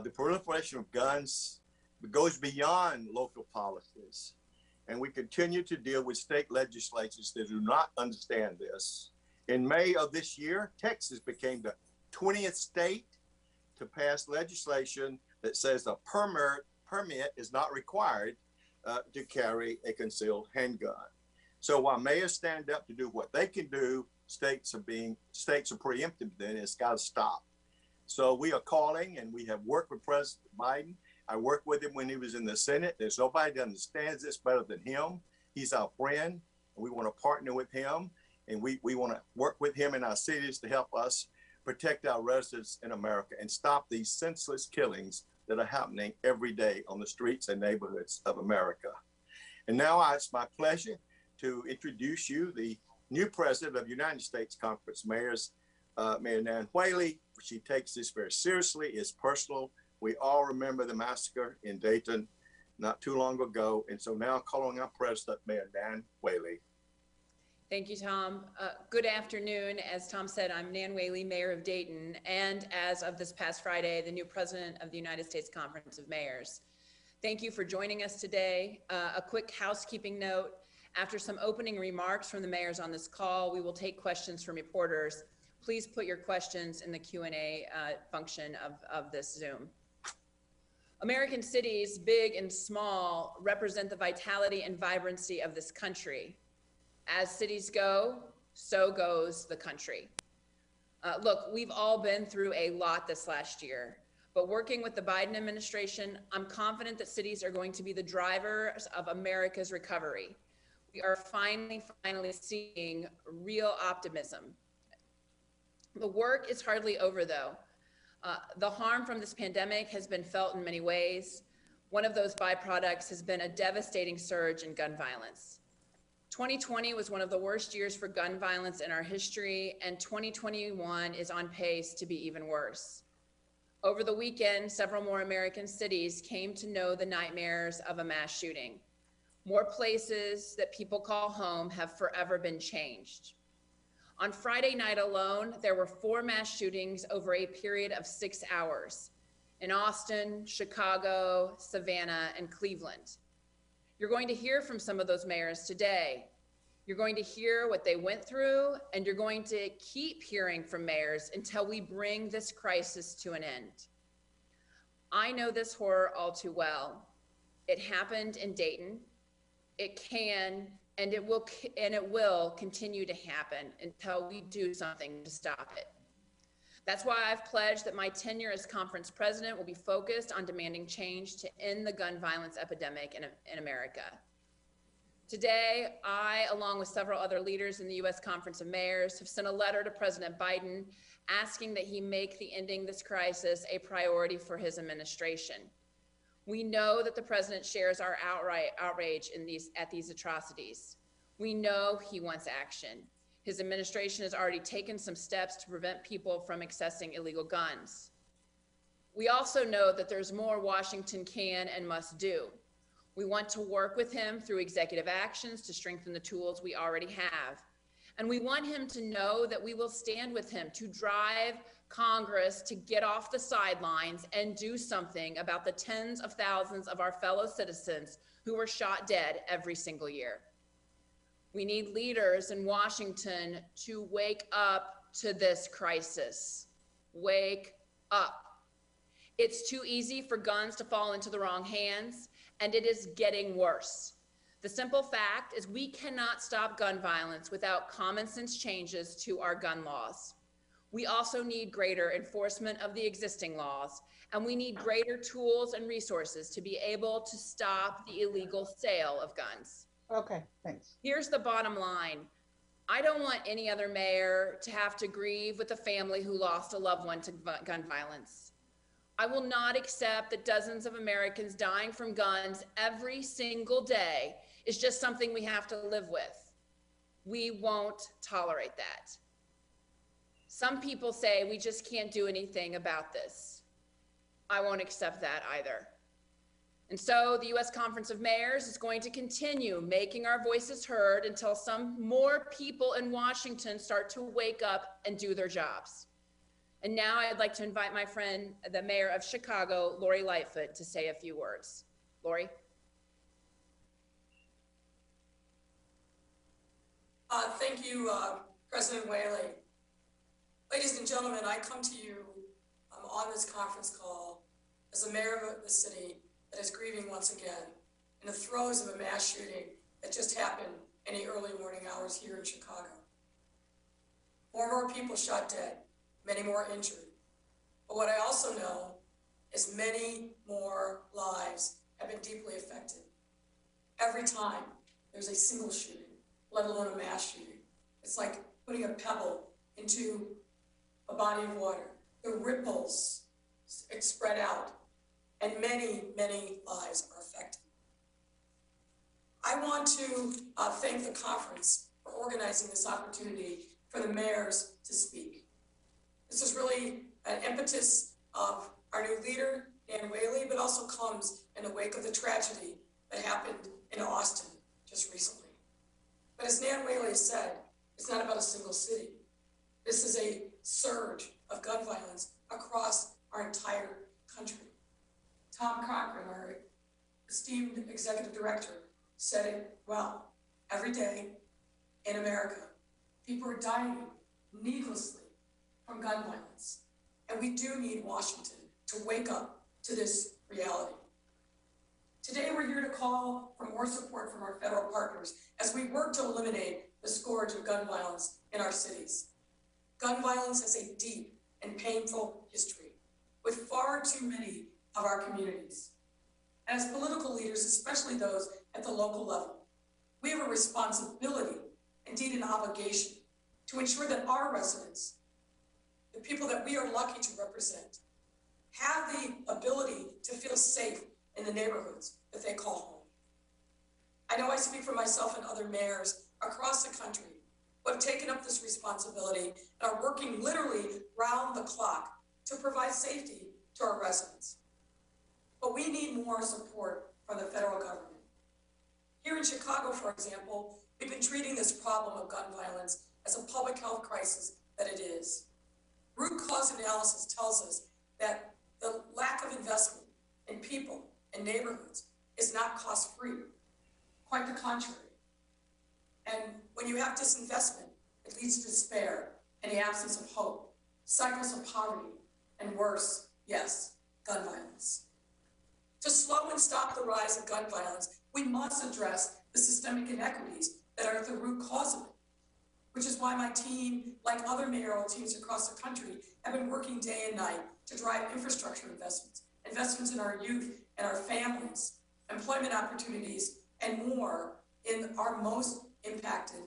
The proliferation of guns goes beyond local policies. And we continue to deal with state legislatures that do not understand this. In May of this year, Texas became the 20th state to pass legislation that says a permit is not required to carry a concealed handgun. So while mayors stand up to do what they can do, states are preempted, then it's got to stop. So we are calling, and we have worked with President Biden. I worked with him when he was in the Senate. There's nobody that understands this better than him. He's our friend, and we want to partner with him, and we want to work with him in our cities to help us protect our residents in America and stop these senseless killings that are happening every day on the streets and neighborhoods of America. And now it's my pleasure to introduce you the new president of the United States Conference of Mayors, Mayor Nan Whaley. She takes this very seriously. It's personal. We all remember the massacre in Dayton not too long ago. And so now calling our president, Mayor Nan Whaley. Thank you, Tom. Good afternoon. As Tom said, I'm Nan Whaley, Mayor of Dayton, and as of this past Friday, the new president of the United States Conference of Mayors. Thank you for joining us today. A quick housekeeping note. After some opening remarks from the mayors on this call, we will take questions from reporters. Please put your questions in the Q&A function of this Zoom. American cities, big and small, represent the vitality and vibrancy of this country. As cities go, so goes the country. Look, we've all been through a lot this last year, but working with the Biden administration, I'm confident that cities are going to be the drivers of America's recovery. We are finally seeing real optimism. The work is hardly over, though. The harm from this pandemic has been felt in many ways. One of those byproducts has been a devastating surge in gun violence. 2020 was one of the worst years for gun violence in our history, and 2021 is on pace to be even worse. Over the weekend, several more American cities came to know the nightmares of a mass shooting. More places that people call home have forever been changed. On Friday night alone, there were 4 mass shootings over a period of 6 hours in Austin, Chicago, Savannah, and Cleveland. You're going to hear from some of those mayors today. You're going to hear what they went through, and you're going to keep hearing from mayors until we bring this crisis to an end. I know this horror all too well. It happened in Dayton. It can and it will continue to happen until we do something to stop it. That's why I've pledged that my tenure as conference president will be focused on demanding change to end the gun violence epidemic in America. Today, I, along with several other leaders in the U.S. Conference of Mayors, have sent a letter to President Biden asking that he make the ending this crisis a priority for his administration. We know that the president shares our outrage at these atrocities. We know he wants action. His administration has already taken some steps to prevent people from accessing illegal guns. We also know that there's more Washington can and must do. We want to work with him through executive actions to strengthen the tools we already have. And we want him to know that we will stand with him to drive Congress to get off the sidelines and do something about the tens of thousands of our fellow citizens who are shot dead every single year. We need leaders in Washington to wake up to this crisis. Wake up. It's too easy for guns to fall into the wrong hands, and it is getting worse. The simple fact is we cannot stop gun violence without common sense changes to our gun laws. We also need greater enforcement of the existing laws, and we need greater tools and resources to be able to stop the illegal sale of guns. Okay, thanks. Here's the bottom line. I don't want any other mayor to have to grieve with a family who lost a loved one to gun violence. I will not accept that dozens of Americans dying from guns every single day is just something we have to live with. We won't tolerate that. Some people say we just can't do anything about this. I won't accept that either. And so the U.S. Conference of Mayors is going to continue making our voices heard until some more people in Washington start to wake up and do their jobs. And now I'd like to invite my friend, the mayor of Chicago, Lori Lightfoot, to say a few words. Lori? Thank you, President Whaley. Ladies and gentlemen, I come to you on this conference call as the mayor of the city that is grieving once again in the throes of a mass shooting that just happened in the early morning hours here in Chicago. 4 more people shot dead, many more injured. But what I also know is many more lives have been deeply affected. Every time there's a single shooting, let alone a mass shooting, it's like putting a pebble into a body of water. The ripples spread out, and many, many lives are affected. I want to thank the conference for organizing this opportunity for the mayors to speak. This is really an impetus of our new leader, Dan Whaley, but also comes in the wake of the tragedy that happened in Austin just recently. But as Nan Whaley said, it's not about a single city. This is a surge of gun violence across our entire country. Tom Cochran, our esteemed executive director, said it well. Every day in America, people are dying needlessly from gun violence. And we do need Washington to wake up to this reality. Today, we're here to call for more support from our federal partners as we work to eliminate the scourge of gun violence in our cities. Gun violence has a deep and painful history with far too many of our communities. As political leaders, especially those at the local level, we have a responsibility, indeed an obligation, to ensure that our residents, the people that we are lucky to represent, have the ability to feel safe in the neighborhoods that they call home. I know I speak for myself and other mayors across the country who have taken up this responsibility and are working literally round the clock to provide safety to our residents. But we need more support from the federal government. Here in Chicago, for example, we've been treating this problem of gun violence as a public health crisis that it is. Root cause analysis tells us that the lack of investment in people and neighborhoods is not cost-free, quite the contrary. And when you have disinvestment, it leads to despair and the absence of hope, cycles of poverty, and worse, yes, gun violence. To slow and stop the rise of gun violence, we must address the systemic inequities that are at the root cause of it, which is why my team, like other mayoral teams across the country, have been working day and night to drive infrastructure investments, investments in our youth and our families, employment opportunities, and more in our most impacted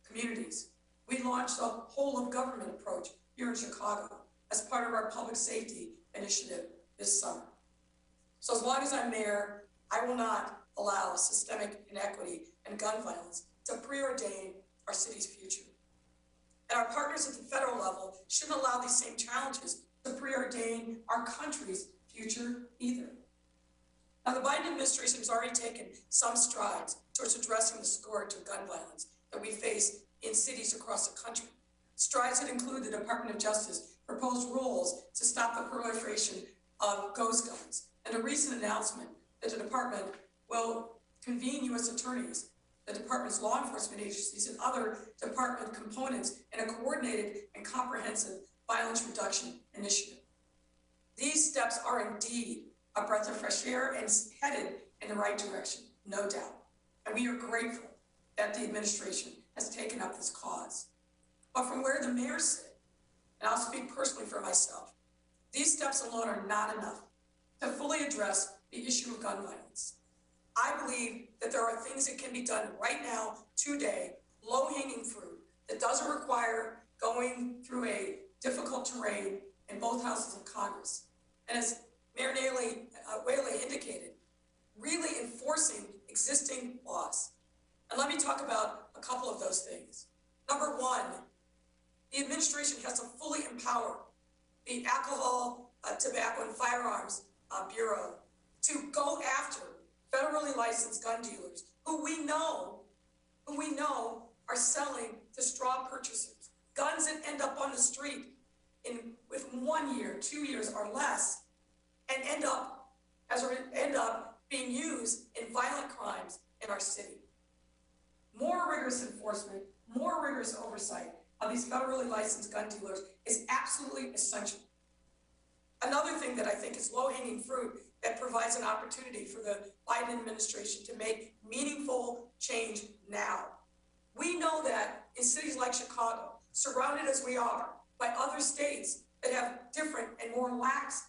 communities. We launched a whole of government approach here in Chicago as part of our public safety initiative this summer. So as long as I'm mayor, I will not allow systemic inequity and gun violence to preordain our city's future. And our partners at the federal level shouldn't allow these same challenges to preordain our country's future either. Now, the Biden administration has already taken some strides towards addressing the scourge of gun violence that we face in cities across the country. Strides that include the Department of Justice proposed rules to stop the proliferation of ghost guns, and a recent announcement that the department will convene U.S. attorneys, the department's law enforcement agencies, and other department components in a coordinated and comprehensive violence reduction initiative. These steps are indeed a breath of fresh air and headed in the right direction, no doubt. And we are grateful that the administration has taken up this cause. But from where the mayors sit, and I'll speak personally for myself, these steps alone are not enough to fully address the issue of gun violence. I believe that there are things that can be done right now, today, low-hanging fruit, that doesn't require going through a difficult terrain in both houses of Congress. And as Mayor Whaley indicated, really enforcing existing laws. And let me talk about a couple of those things. Number one, the administration has to fully empower the Alcohol, Tobacco, and Firearms Bureau to go after federally licensed gun dealers who we know are selling to straw purchasers, guns that end up on the street within 1 year, 2 years or less, and end up being used in violent crimes in our city. More rigorous enforcement, more rigorous oversight of these federally licensed gun dealers is absolutely essential. Another thing that I think is low-hanging fruit that provides an opportunity for the Biden administration to make meaningful change now. We know that in cities like Chicago, surrounded as we are by other states that have different and more lax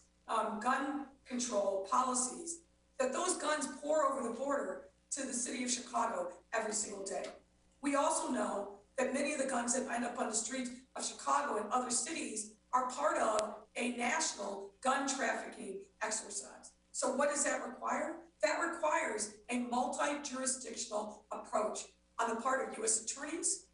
gun control policies, that those guns pour over the border to the city of Chicago every single day. We also know that many of the guns that end up on the streets of Chicago and other cities are part of a national gun trafficking exercise. So what does that require? That requires a multi-jurisdictional approach on the part of U.S. attorneys,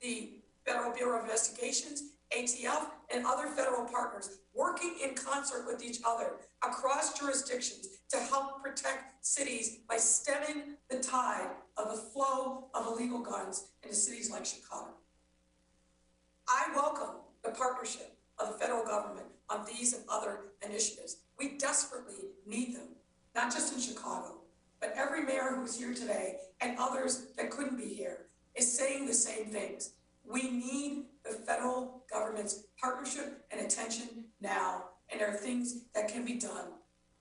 the Federal Bureau of Investigations, ATF, and other federal partners working in concert with each other across jurisdictions to help protect cities by stemming the tide of the flow of illegal guns into cities like Chicago. I welcome the partnership of the federal government on these and other initiatives. We desperately need them, not just in Chicago, but every mayor who's here today and others that couldn't be here is saying the same things. We need the federal government's partnership and attention now, and there are things that can be done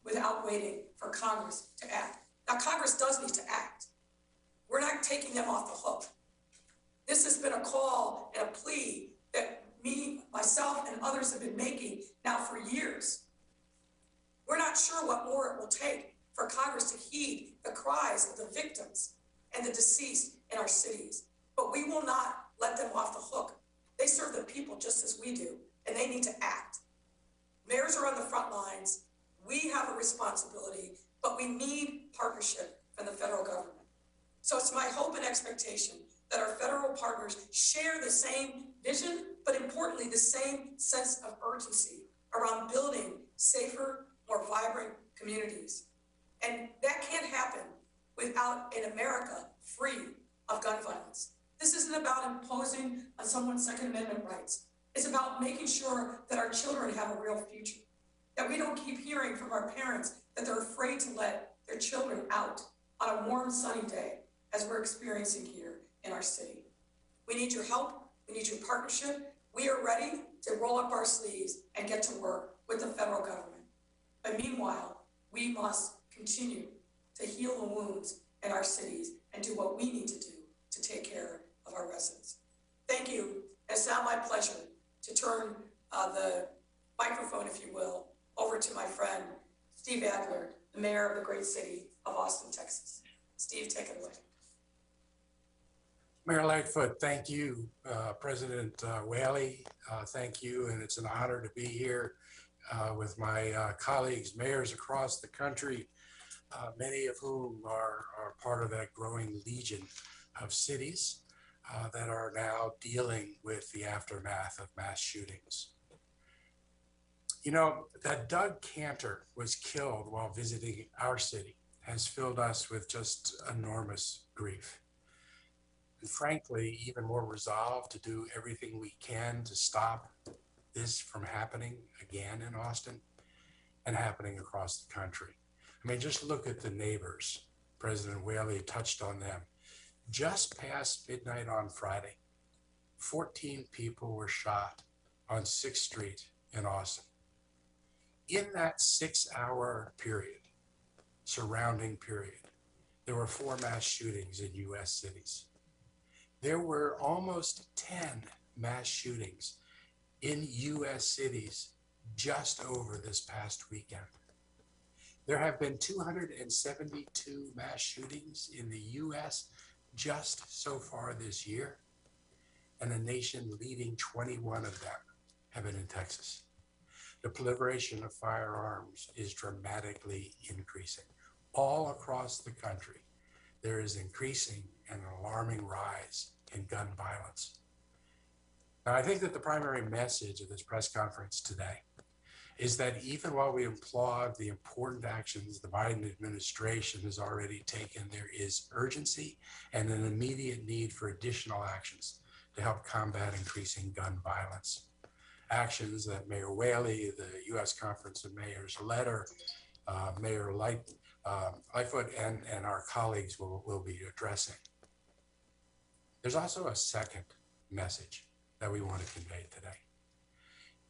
without waiting for Congress to act. Now, Congress does need to act. We're not taking them off the hook. This has been a call and a plea that myself, and others have been making now for years. We're not sure what more it will take for Congress to heed the cries of the victims and the deceased in our cities, but we will not let them off the hook. They serve the people just as we do, and they need to act. Mayors are on the front lines. We have a responsibility, but we need partnership from the federal government. So it's my hope and expectation that our federal partners share the same vision, but importantly, the same sense of urgency around building safer, more vibrant communities. And that can't happen without an America free of gun violence. This isn't about imposing on someone's Second Amendment rights. It's about making sure that our children have a real future, that we don't keep hearing from our parents that they're afraid to let their children out on a warm, sunny day, as we're experiencing here in our city. We need your help. We need your partnership. We are ready to roll up our sleeves and get to work with the federal government. But meanwhile, we must continue to heal the wounds in our cities and do what we need to do to take care of our residents. Thank you. It's now my pleasure to turn the microphone, if you will, over to my friend, Steve Adler, the mayor of the great city of Austin, Texas. Steve, take it away. Mayor Lightfoot, thank you. President Whaley, thank you. And it's an honor to be here with my colleagues, mayors across the country, many of whom are part of that growing legion of cities that are now dealing with the aftermath of mass shootings. You know, that Doug Cantor was killed while visiting our city has filled us with just enormous grief. And frankly, even more resolve to do everything we can to stop this from happening again in Austin and happening across the country. I mean, just look at the neighbors. President Whaley touched on them. Just past midnight on Friday, 14 people were shot on 6th Street in Austin. In that 6-hour period, surrounding period, there were 4 mass shootings in US cities. There were almost 10 mass shootings in US cities just over this past weekend. There have been 272 mass shootings in the US just so far this year, and the nation leading 21 of them have been in Texas. The proliferation of firearms is dramatically increasing. All across the country, there is increasing and an alarming rise in gun violence. Now, I think that the primary message of this press conference today is that even while we applaud the important actions the Biden administration has already taken, there is urgency and an immediate need for additional actions to help combat increasing gun violence. actions that Mayor Whaley, the U.S. Conference of Mayors letter, Mayor Lightfoot, and our colleagues will be addressing. There's also a second message that we want to convey today.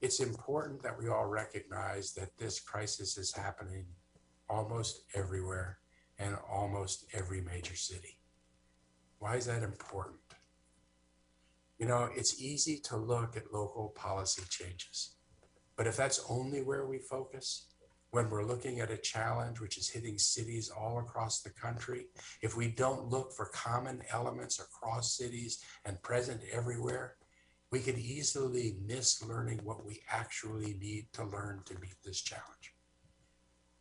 It's important that we all recognize that this crisis is happening almost everywhere and almost every major city. Why is that important? You know, it's easy to look at local policy changes, but if that's only where we focus, when we're looking at a challenge which is hitting cities all across the country, if we don't look for common elements across cities and present everywhere, we could easily miss learning what we actually need to learn to meet this challenge.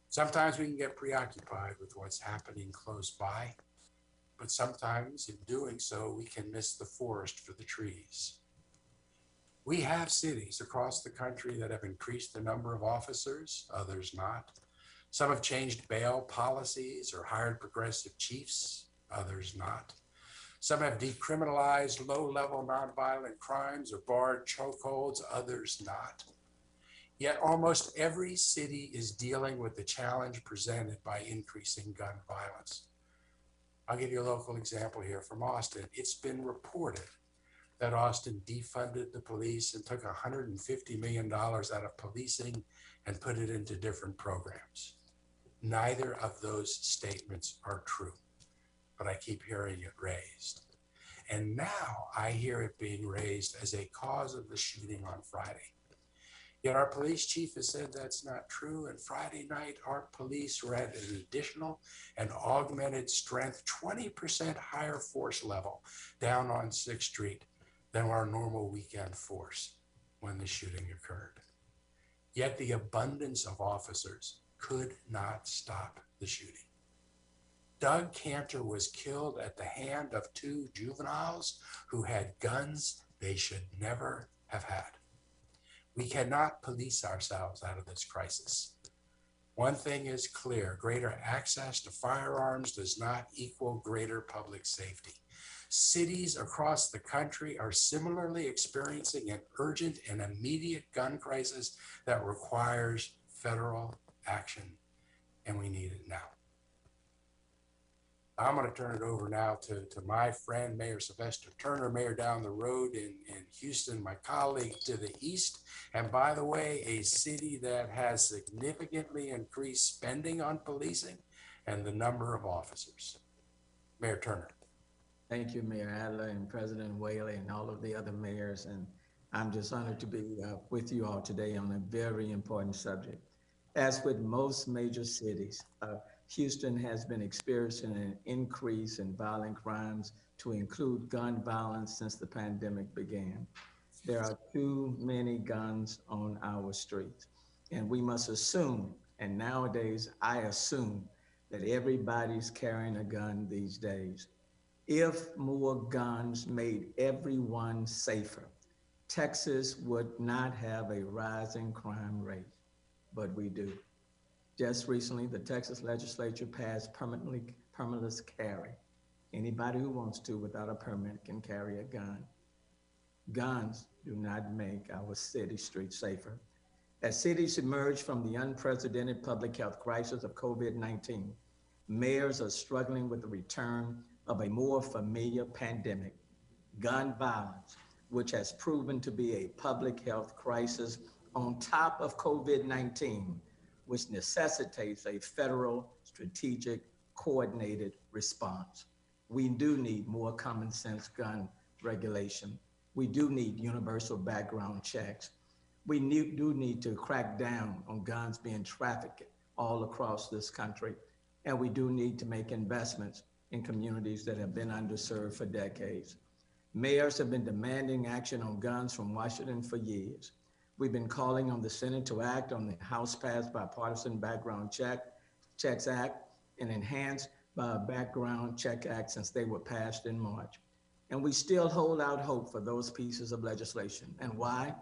Sometimes we can get preoccupied with what's happening close by, but sometimes in doing so, we can miss the forest for the trees. We have cities across the country that have increased the number of officers, others not. Some have changed bail policies or hired progressive chiefs, others not. Some have decriminalized low-level nonviolent crimes or barred chokeholds, others not. Yet almost every city is dealing with the challenge presented by increasing gun violence. I'll give you a local example here from Austin. It's been reported that Austin defunded the police and took $150 million out of policing and put it into different programs. Neither of those statements are true, but I keep hearing it raised. And now I hear it being raised as a cause of the shooting on Friday. Yet our police chief has said that's not true. And Friday night, our police were at an additional and augmented strength, 20% higher force level down on 6th Street than our normal weekend force when the shooting occurred. Yet the abundance of officers could not stop the shooting. Doug Cantor was killed at the hand of 2 juveniles who had guns they should never have had. We cannot police ourselves out of this crisis. One thing is clear: greater access to firearms does not equal greater public safety. Cities across the country are similarly experiencing an urgent and immediate gun crisis that requires federal action, and we need it now. I'm going to turn it over now to my friend, Mayor Sylvester Turner, mayor down the road in Houston, my colleague to the east. And by the way, a city that has significantly increased spending on policing and the number of officers. Mayor Turner. Thank you, Mayor Adler and President Whaley and all of the other mayors. And I'm just honored to be with you all today on a very important subject. As with most major cities, Houston has been experiencing an increase in violent crimes to include gun violence since the pandemic began. There are too many guns on our streets, and we must assume, and nowadays I assume, that everybody's carrying a gun these days. If more guns made everyone safer, Texas would not have a rising crime rate, but we do. Just recently, the Texas legislature passed permitless carry. Anybody who wants to without a permit can carry a gun. Guns do not make our city streets safer. As cities emerge from the unprecedented public health crisis of COVID-19, mayors are struggling with the return of a more familiar pandemic, gun violence, which has proven to be a public health crisis on top of COVID-19, which necessitates a federal, strategic, coordinated response. We do need more common sense gun regulation. We do need universal background checks. We do need to crack down on guns being trafficked all across this country. And we do need to make investments in communities that have been underserved for decades. Mayors have been demanding action on guns from Washington for years. We've been calling on the Senate to act on the House-passed Bipartisan Background Checks Act and enhanced Background Check Act since they were passed in March. And we still hold out hope for those pieces of legislation. And why?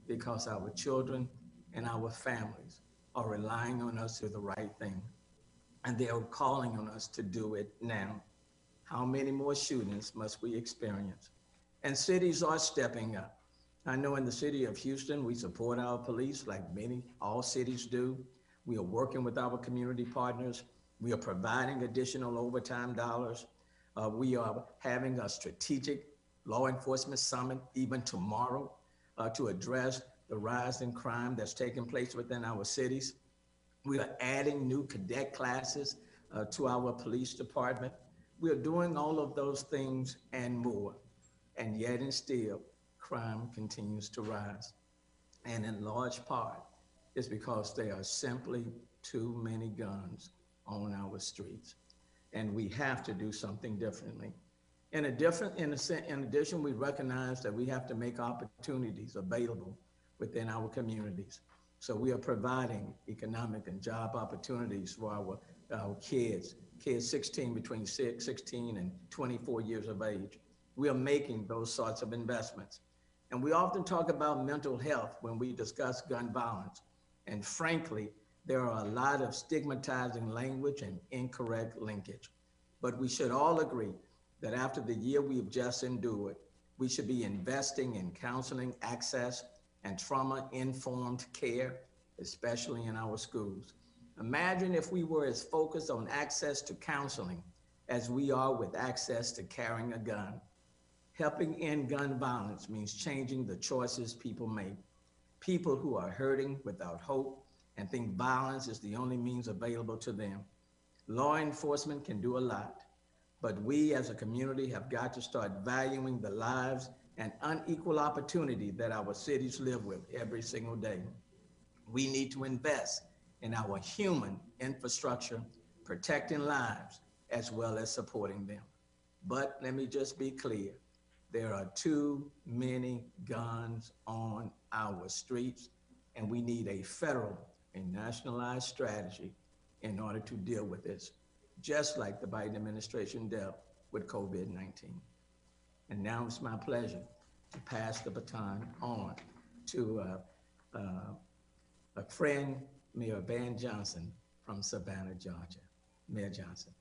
Because our children and our families are relying on us to do the right thing. And they are calling on us to do it now. How many more shootings must we experience? And cities are stepping up. I know in the city of Houston, we support our police like all cities do. We are working with our community partners. We are providing additional overtime dollars. We are having a strategic law enforcement summit even tomorrow to address the rise in crime that's taking place within our cities. We are adding new cadet classes to our police department. We are doing all of those things and more. And yet and still, crime continues to rise. And in large part, it's because there are simply too many guns on our streets. And we have to do something differently. In addition, we recognize that we have to make opportunities available within our communities. So we are providing economic and job opportunities for our kids 16 between 16 and 24 years of age. We are making those sorts of investments. And we often talk about mental health when we discuss gun violence. And frankly, there are a lot of stigmatizing language and incorrect linkage. But we should all agree that after the year we've just endured, we should be investing in counseling access and trauma-informed care, especially in our schools. Imagine if we were as focused on access to counseling as we are with access to carrying a gun. Helping end gun violence means changing the choices people make. People who are hurting without hope and think violence is the only means available to them. Law enforcement can do a lot, but we as a community have got to start valuing the lives and unequal opportunity that our cities live with every single day. We need to invest in our human infrastructure, protecting lives as well as supporting them. But let me just be clear, there are too many guns on our streets, and we need a federal and nationalized strategy in order to deal with this, just like the Biden administration dealt with COVID-19. And now it's my pleasure to pass the baton on to a friend, Mayor Van Johnson from Savannah, Georgia. Mayor Johnson.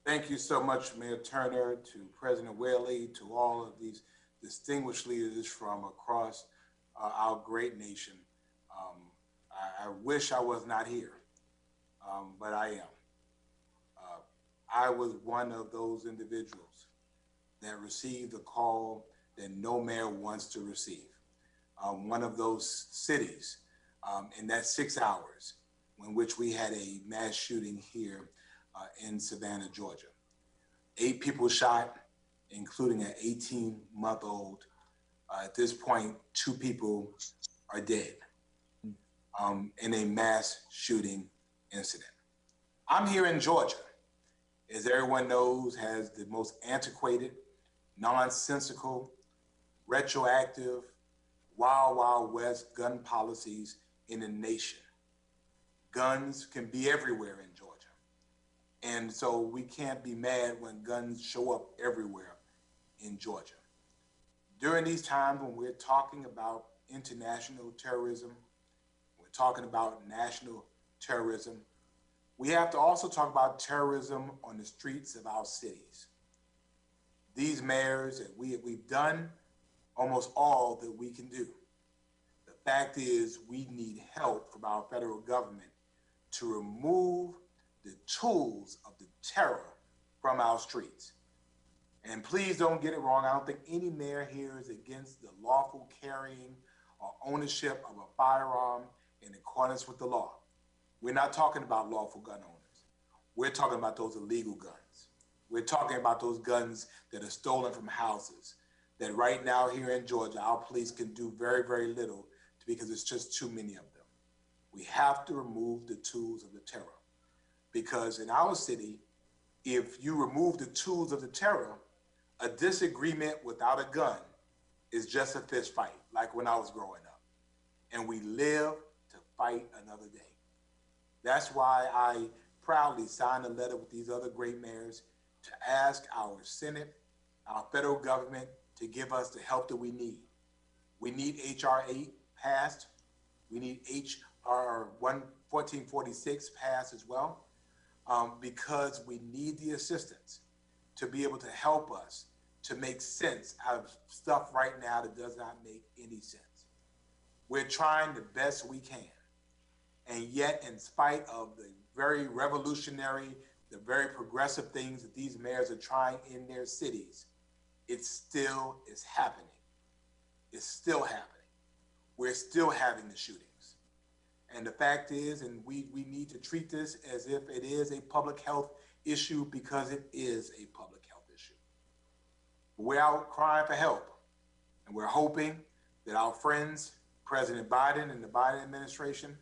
Thank you so much, Mayor Turner, to President Whaley, to all of these distinguished leaders from across our great nation. I wish I was not here, but I am. I was one of those individuals that received a call that no mayor wants to receive. One of those cities in that 6 hours in which we had a mass shooting here in Savannah, Georgia. 8 people shot, including an 18-month-old. At this point, 2 people are dead in a mass shooting incident. I'm here in Georgia, as everyone knows, has the most antiquated, nonsensical, retroactive, wild, wild west gun policies in the nation. Guns can be everywhere in Georgia. And so we can't be mad when guns show up everywhere in Georgia. During these times when we're talking about international terrorism, we're talking about national terrorism, we have to also talk about terrorism on the streets of our cities. These mayors, we've done almost all that we can do. The fact is we need help from our federal government to remove the tools of the terror from our streets. And please don't get it wrong. I don't think any mayor here is against the lawful carrying or ownership of a firearm in accordance with the law. We're not talking about lawful gun owners. We're talking about those illegal guns. We're talking about those guns that are stolen from houses that right now here in Georgia, our police can do very, very little because it's just too many of them. We have to remove the tools of the terror. Because in our city, if you remove the tools of the terror, a disagreement without a gun is just a fist fight, like when I was growing up. And we live to fight another day. That's why I proudly signed a letter with these other great mayors to ask our Senate, our federal government to give us the help that we need. We need H.R. 8 passed. We need H.R. 1446 passed as well, because we need the assistance to be able to help us to make sense out of stuff right now that does not make any sense. We're trying the best we can. And yet, in spite of the very revolutionary, the very progressive things that these mayors are trying in their cities, it still is happening. It's still happening. We're still having the shootings. And the fact is, and we need to treat this as if it is a public health issue, because it is a public health issue. We're out crying for help, and we're hoping that our friends, President Biden and the Biden administration,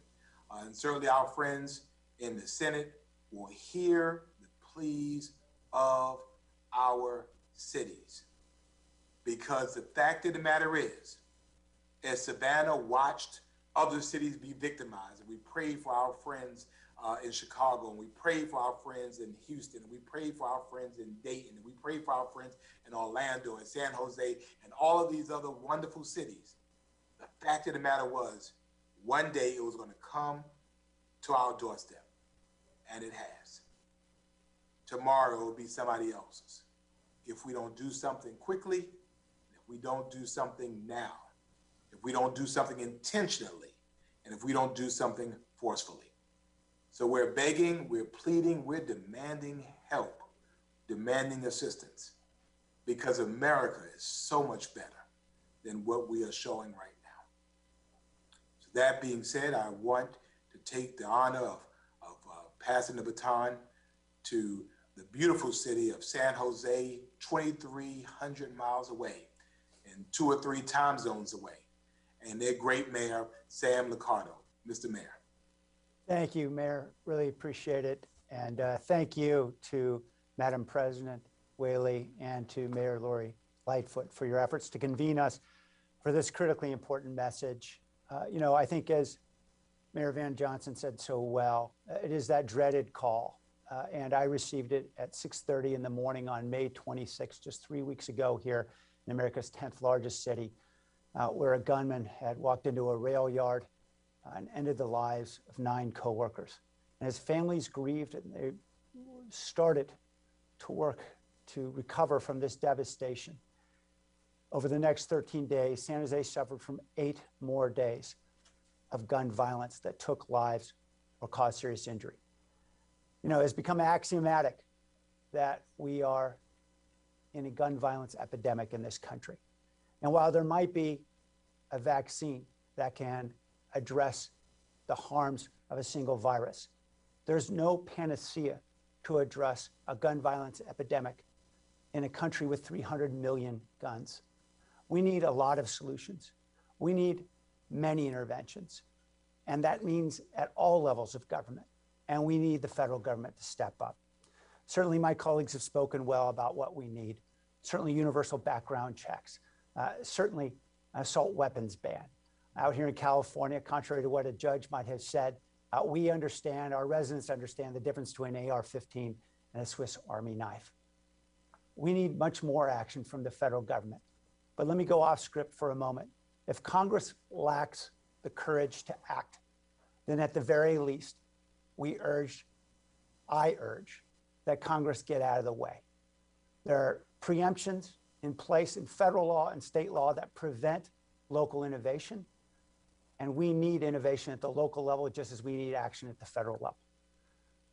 and certainly our friends in the Senate, will hear the pleas of our cities. Because the fact of the matter is, as Savannah watched other cities be victimized, and we pray for our friends in Chicago, and we pray for our friends in Houston, and we pray for our friends in Dayton, and we pray for our friends in Orlando and San Jose and all of these other wonderful cities. The fact of the matter was, one day it was going to come to our doorstep, and it has. Tomorrow it will be somebody else's. If we don't do something quickly, if we don't do something now, if we don't do something intentionally, and if we don't do something forcefully. So we're begging, we're pleading, we're demanding help, demanding assistance, because America is so much better than what we are showing right now. So that being said, I want to take the honor of passing the baton to the beautiful city of San Jose, 2,300 miles away and 2 or 3 time zones away, and their great mayor, Sam Liccardo. Mr. Mayor. Thank you, Mayor. Really appreciate it. And thank you to Madam President Whaley and to Mayor Lori Lightfoot for your efforts to convene us for this critically important message. I think, as Mayor Van Johnson said so well, it is that dreaded call. And I received it at 6:30 in the morning on May 26, just 3 weeks ago here in America's 10th largest city, where a gunman had walked into a rail yard and ended the lives of 9 coworkers. And his families grieved, and they started to work to recover from this devastation. Over the next 13 days, San Jose suffered from 8 more days of gun violence that took lives or caused serious injury. It's become axiomatic that we are in a gun violence epidemic in this country. And while there might be a vaccine that can address the harms of a single virus, there's no panacea to address a gun violence epidemic in a country with 300 million guns. We need a lot of solutions. We need many interventions. And that means at all levels of government. And we need the federal government to step up. Certainly, my colleagues have spoken well about what we need. Certainly, universal background checks. Certainly, assault weapons ban. Out here in California, contrary to what a judge might have said, we understand, our residents understand the difference between an AR-15 and a Swiss Army knife. We need much more action from the federal government. But let me go off script for a moment. If Congress lacks the courage to act, then at the very least, I urge that Congress get out of the way. There are preemptions in place in federal law and state law that prevent local innovation. And we need innovation at the local level just as we need action at the federal level.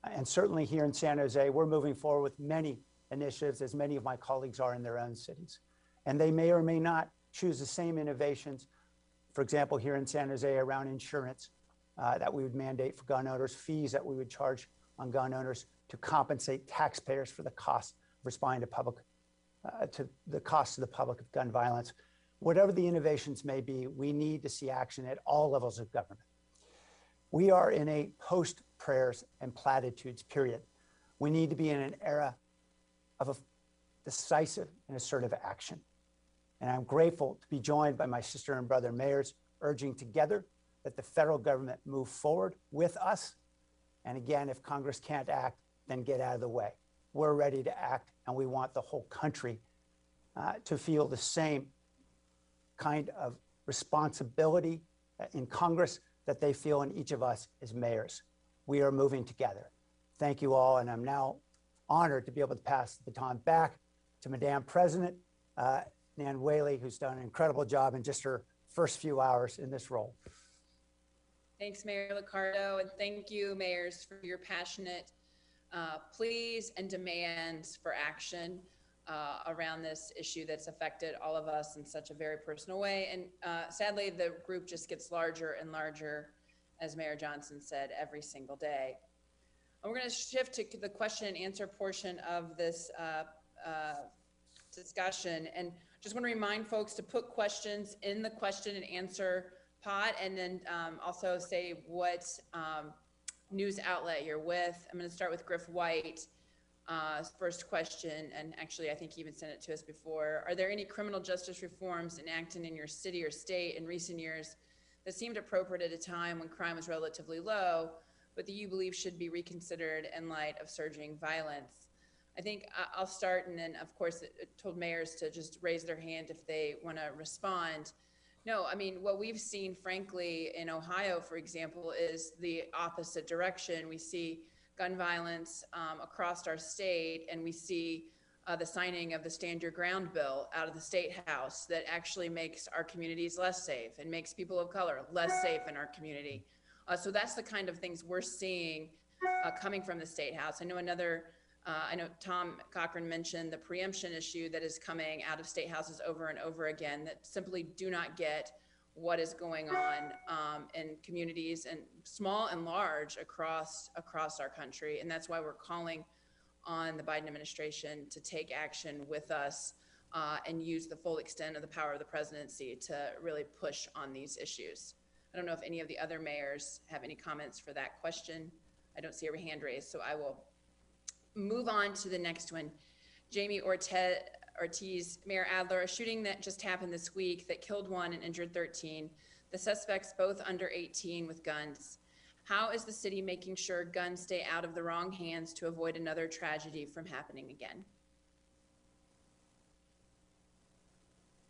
And certainly here in San Jose, we're moving forward with many initiatives, as many of my colleagues are in their own cities. And they may or may not choose the same innovations, for example, here in San Jose around insurance that we would mandate for gun owners, fees that we would charge on gun owners to compensate taxpayers for the cost of responding to the cost to the public of gun violence. Whatever the innovations may be, we need to see action at all levels of government. We are in a post-prayers and platitudes period. We need to be in an era of a decisive and assertive action. And I'm grateful to be joined by my sister and brother mayors, urging together that the federal government move forward with us. And again, if Congress can't act, then get out of the way. We're ready to act, and we want the whole country to feel the same kind of responsibility in Congress that they feel in each of us as mayors. We are moving together. Thank you all, and I'm now honored to be able to pass the baton back to Madam President Nan Whaley, who's done an incredible job in just her first few hours in this role. Thanks, Mayor Liccardo, and thank you, mayors, for your passionate pleas and demands for action around this issue that's affected all of us in such a very personal way. And sadly, the group just gets larger and larger, as Mayor Johnson said, every single day. And we're going to shift to the question and answer portion of this discussion. And just want to remind folks to put questions in the question and answer pod, and then also say what news outlet you're with. I'm going to start with Griff White. First question, and actually I think he even sent it to us before. Are there any criminal justice reforms enacted in your city or state in recent years that seemed appropriate at a time when crime was relatively low, but that you believe should be reconsidered in light of surging violence? I think I'll start, and then of course it told mayors to just raise their hand if they want to respond. No, I mean, what we've seen, frankly, in Ohio, for example, is the opposite direction. We see gun violence across our state, and we see the signing of the Stand Your Ground bill out of the State House that actually makes our communities less safe and makes people of color less safe in our community. So that's the kind of things we're seeing coming from the State House. I know Tom Cochran mentioned the preemption issue that is coming out of state houses over and over again that simply do not get what is going on in communities, and small and large, across our country. And that's why we're calling on the Biden administration to take action with us and use the full extent of the power of the presidency to really push on these issues. I don't know if any of the other mayors have any comments for that question. I don't see a hand raised, so I will move on to the next one. Jamie Ortiz, Mayor Adler, a shooting that just happened this week that killed 1 and injured 13. The suspects both under 18 with guns. How is the city making sure guns stay out of the wrong hands to avoid another tragedy from happening again?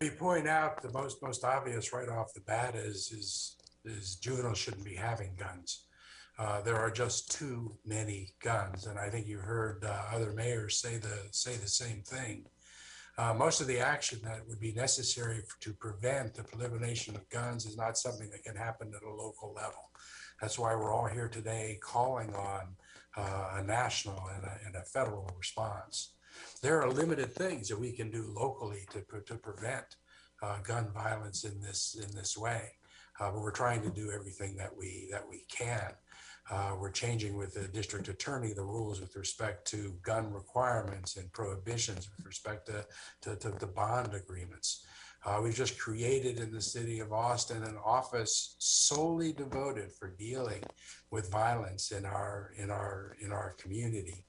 We point out the most obvious right off the bat is juveniles shouldn't be having guns. There are just too many guns, and I think you heard other mayors say the same thing. Most of the action that would be necessary to prevent the proliferation of guns is not something that can happen at a local level. That's why we're all here today calling on a national and a federal response. There are limited things that we can do locally to prevent gun violence in this way, but we're trying to do everything that we can. We're changing with the district attorney the rules with respect to gun requirements and prohibitions with respect to bond agreements. We've just created in the city of Austin an office solely devoted for dealing with violence in our community.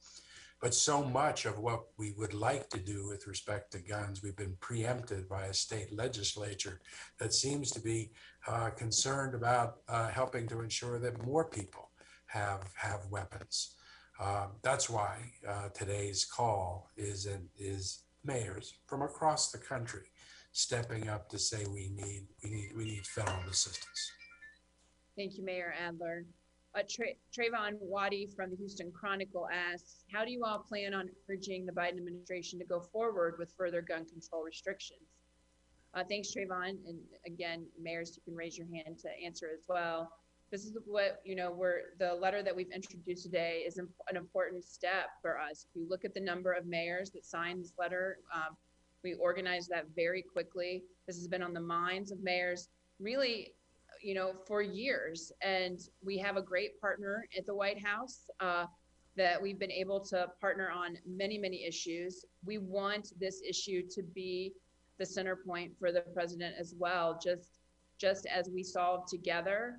But so much of what we would like to do with respect to guns, we've been preempted by a state legislature that seems to be concerned about helping to ensure that more people have weapons. That's why today's call is mayors from across the country stepping up to say we need federal assistance. Thank you, Mayor Adler. Trayvon Waddy from the Houston Chronicle asks, how do you all plan on urging the Biden administration to go forward with further gun control restrictions? Thanks, Trayvon. And again, mayors, you can raise your hand to answer as well. This is what, the letter that we've introduced today is an important step for us. If you look at the number of mayors that signed this letter, we organized that very quickly. This has been on the minds of mayors really, for years. And we have a great partner at the White House that we've been able to partner on many, many issues. We want this issue to be the center point for the president as well, just as we solve together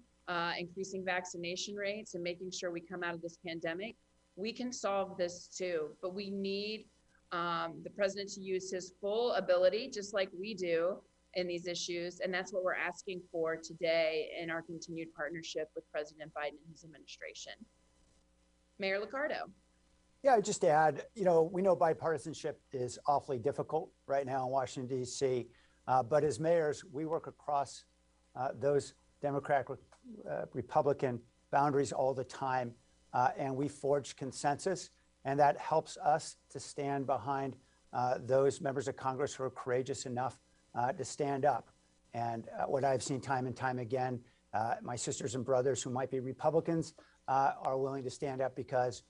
increasing vaccination rates and making sure we come out of this pandemic. We can solve this too, but we need the president to use his full ability, just like we do in these issues. And that's what we're asking for today in our continued partnership with President Biden and his administration. Mayor Liccardo. Yeah, just to add, we know bipartisanship is awfully difficult right now in Washington, D.C., but as mayors, we work across those Democratic, Republican boundaries all the time, and we forge consensus, and that helps us to stand behind those members of Congress who are courageous enough to stand up. And what I've seen time and time again, my sisters and brothers who might be Republicans are willing to stand up because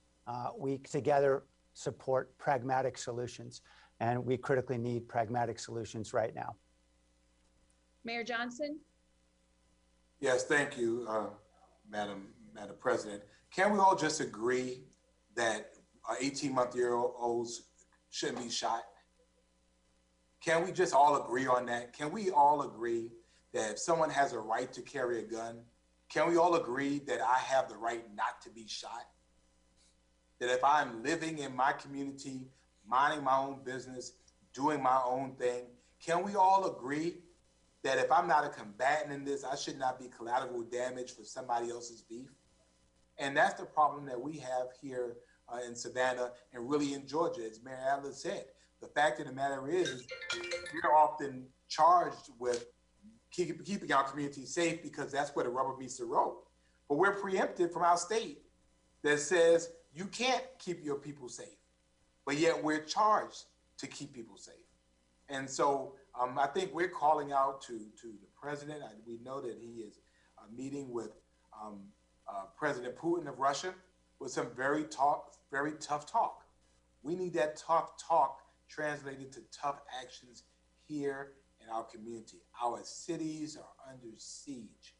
we together support pragmatic solutions. And we critically need pragmatic solutions right now. Mayor Johnson? Yes, thank you, Madam President. Can we all just agree that 18-month-olds shouldn't be shot? Can we just all agree on that? Can we all agree that if someone has a right to carry a gun, can we all agree that I have the right not to be shot? That if I'm living in my community, minding my own business, doing my own thing, can we all agree that if I'm not a combatant in this, I should not be collateral damage for somebody else's beef? And that's the problem that we have here in Savannah and really in Georgia, as Mayor Adler said. The fact of the matter is, we're often charged with keeping our community safe because that's where the rubber meets the road. But we're preempted from our state that says you can't keep your people safe, but yet we're charged to keep people safe. And so I think we're calling out to the president. We know that he is meeting with President Putin of Russia with some very tough talk. We need that tough talk translated to tough actions here in our community. Our cities are under siege,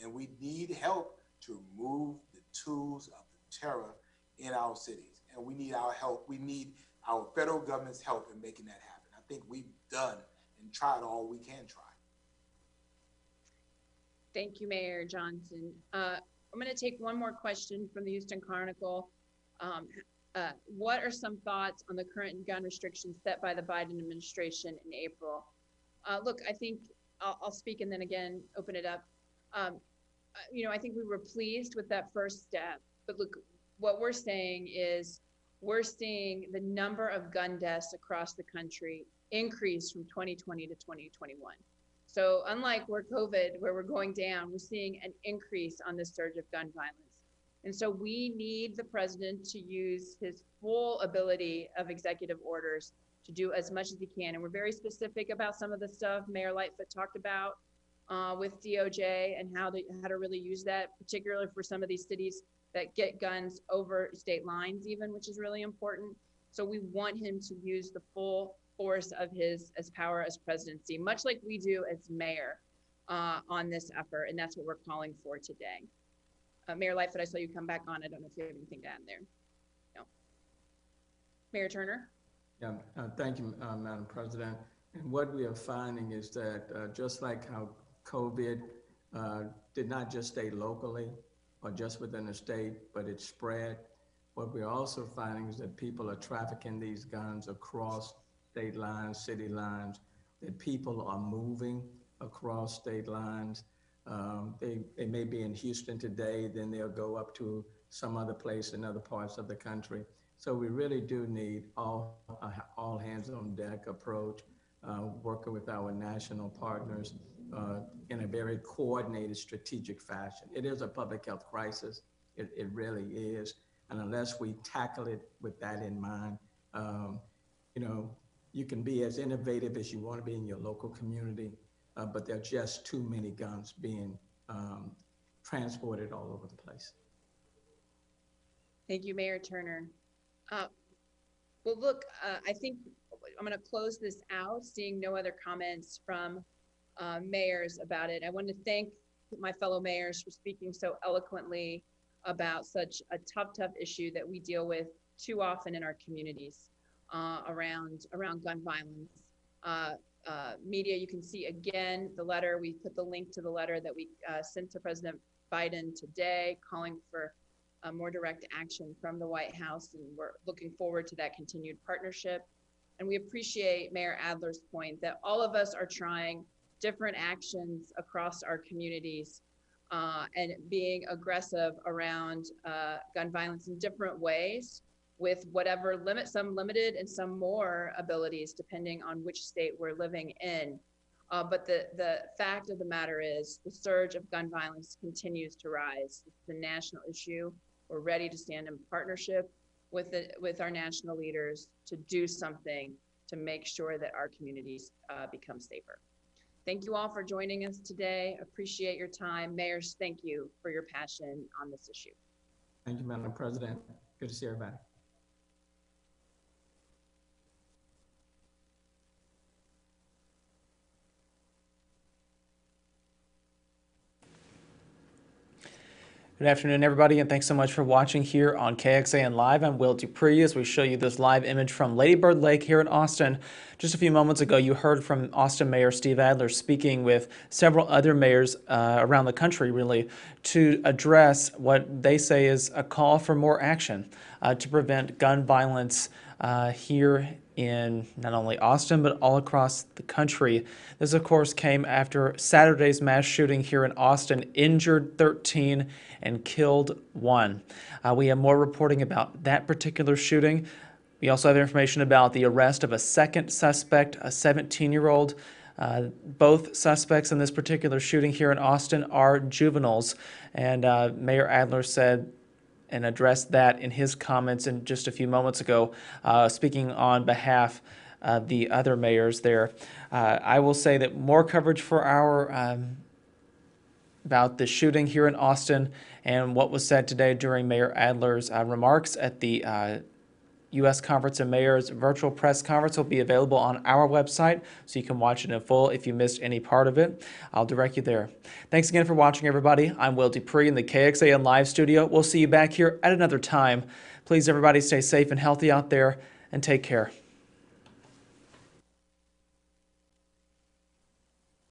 and we need help to remove the tools of the terror in our cities. And we need our help. We need our federal government's help in making that happen. I think we've done and tried all we can try. Thank you, Mayor Johnson. I'm going to take one more question from the Houston Chronicle. What are some thoughts on the current gun restrictions set by the Biden administration in April? Look, I think I'll speak and then again open it up. I think we were pleased with that first step, but look, what we're saying is we're seeing the number of gun deaths across the country increase from 2020 to 2021. So unlike where we're going down, we're seeing an increase on the surge of gun violence. And so we need the president to use his full ability of executive orders to do as much as he can. And we're very specific about some of the stuff Mayor Lightfoot talked about with DOJ and how to really use that, particularly for some of these cities that get guns over state lines even, which is really important. So we want him to use the full force of his power as presidency, much like we do as mayor on this effort. And that's what we're calling for today. Mayor Lightfoot, I saw you come back on. I don't know if you have anything to add there. No. Mayor Turner? Yeah, thank you, Madam President. And what we are finding is that just like how COVID did not just stay locally or just within the state, but it spread, what we're also finding is that people are trafficking these guns across state lines, city lines, that people are moving across state lines. They may be in Houston today, then they'll go up to some other place in other parts of the country. So we really do need all hands on deck approach, working with our national partners in a very coordinated, strategic fashion. It is a public health crisis. It really is. And unless we tackle it with that in mind, you can be as innovative as you want to be in your local community, but there are just too many guns being transported all over the place. Thank you, Mayor Turner. Well, look, I think I'm going to close this out, seeing no other comments from mayors about it. I want to thank my fellow mayors for speaking so eloquently about such a tough issue that we deal with too often in our communities around gun violence. Media, you can see again the letter. We put the link to the letter that we sent to President Biden today, calling for more direct action from the White House, and we're looking forward to that continued partnership. And we appreciate Mayor Adler's point that all of us are trying different actions across our communities and being aggressive around gun violence in different ways, with whatever some limited and some more abilities, depending on which state we're living in. But the fact of the matter is the surge of gun violence continues to rise. It's a national issue. We're ready to stand in partnership with our national leaders to do something to make sure that our communities become safer. Thank you all for joining us today. Appreciate your time. Mayors, thank you for your passion on this issue. Thank you, Madam President. Good to see everybody. Good afternoon, everybody, and thanks so much for watching here on KXAN Live. I'm Will Dupree as we show you this live image from Lady Bird Lake here in Austin. Just a few moments ago, you heard from Austin Mayor Steve Adler speaking with several other mayors around the country, really, to address what they say is a call for more action to prevent gun violence here in not only Austin, but all across the country. This, of course, came after Saturday's mass shooting here in Austin, injured 13 and killed 1. We have more reporting about that particular shooting. We also have information about the arrest of a second suspect, a 17-year-old. Both suspects in this particular shooting here in Austin are juveniles, and Mayor Adler said and addressed that in his comments in just a few moments ago, speaking on behalf of the other mayors there. I will say that more coverage for our about the shooting here in Austin and what was said today during Mayor Adler's remarks at the U.S. Conference of Mayors virtual press conference will be available on our website, so you can watch it in full if you missed any part of it. I'll direct you there. Thanks again for watching, everybody. I'm Will Dupree in the KXAN Live studio. We'll see you back here at another time. Please, everybody, stay safe and healthy out there, and take care.